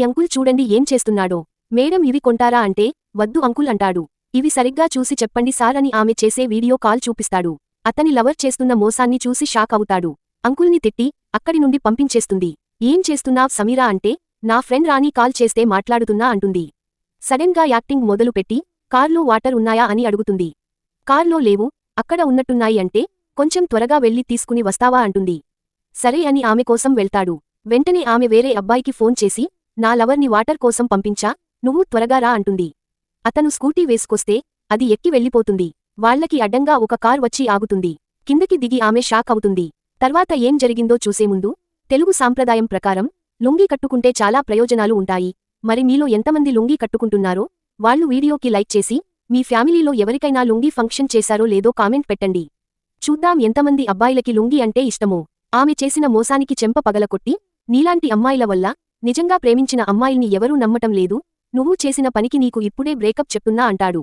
Uncle చూడండి ఏం చేస్తున్నాడో. మేడం ఇవి కొంటారా అంటే, వద్దు అంకుల్ అంటాడు. ఇవి సరిగ్గా చూసి చెప్పండి సార్ అని ఆమె చేసే వీడియో కాల్ చూపిస్తాడు. అతని లవర్ చేస్తున్న మోసాన్ని చూసి షాక్ అవుతాడు. అంకుల్ని తిట్టి అక్కడి నుండి పంపించేస్తుంది. ఏం చేస్తున్నావ్ సమీరా అంటే, నా ఫ్రెండ్ రాణి కాల్ చేస్తే మాట్లాడుతున్నా అంటుంది. సడెన్ గా యాక్టింగ్ మొదలుపెట్టి, కార్లో వాటర్ ఉన్నాయా అని అడుగుతుంది. కార్లో లేవు, అక్కడ ఉన్నట్టున్నాయి అంటే, కొంచెం త్వరగా వెళ్లి తీసుకుని వస్తావా అంటుంది. సరే అని ఆమె కోసం వెళ్తాడు. వెంటనే ఆమె వేరే అబ్బాయికి ఫోన్ చేసి, నా లవర్ని వాటర్ కోసం పంపించా, నువ్వు త్వరగా రా అంటుంది. అతను స్కూటీ వేసుకొస్తే అది ఎక్కి వెళ్ళిపోతుంది. వాళ్లకి అడ్డంగా ఒక కార్ వచ్చి ఆగుతుంది. కిందకి దిగి ఆమె షాక్ అవుతుంది. తర్వాత ఏం జరిగిందో చూసేముందు, తెలుగు సాంప్రదాయం ప్రకారం లుంగీ కట్టుకుంటే చాలా ప్రయోజనాలు ఉంటాయి. మరి మీలో ఎంతమంది లుంగీ కట్టుకుంటున్నారో వాళ్ళు వీడియోకి లైక్ చేసి, మీ ఫ్యామిలీలో ఎవరికైనా లుంగీ ఫంక్షన్ చేశారో లేదో కామెంట్ పెట్టండి. చూద్దాం ఎంతమంది అబ్బాయిలకి లుంగీ అంటే ఇష్టమో. ఆమె చేసిన మోసానికి చెంప పగలకొట్టి, నీలాంటి అమ్మాయిల వల్ల నిజంగా ప్రేమించిన అమ్మాయిల్ని ఎవరూ నమ్మటం లేదు, నువ్వు చేసిన పనికి నీకు ఇప్పుడే బ్రేకప్ చెప్తున్నా అంటాడు.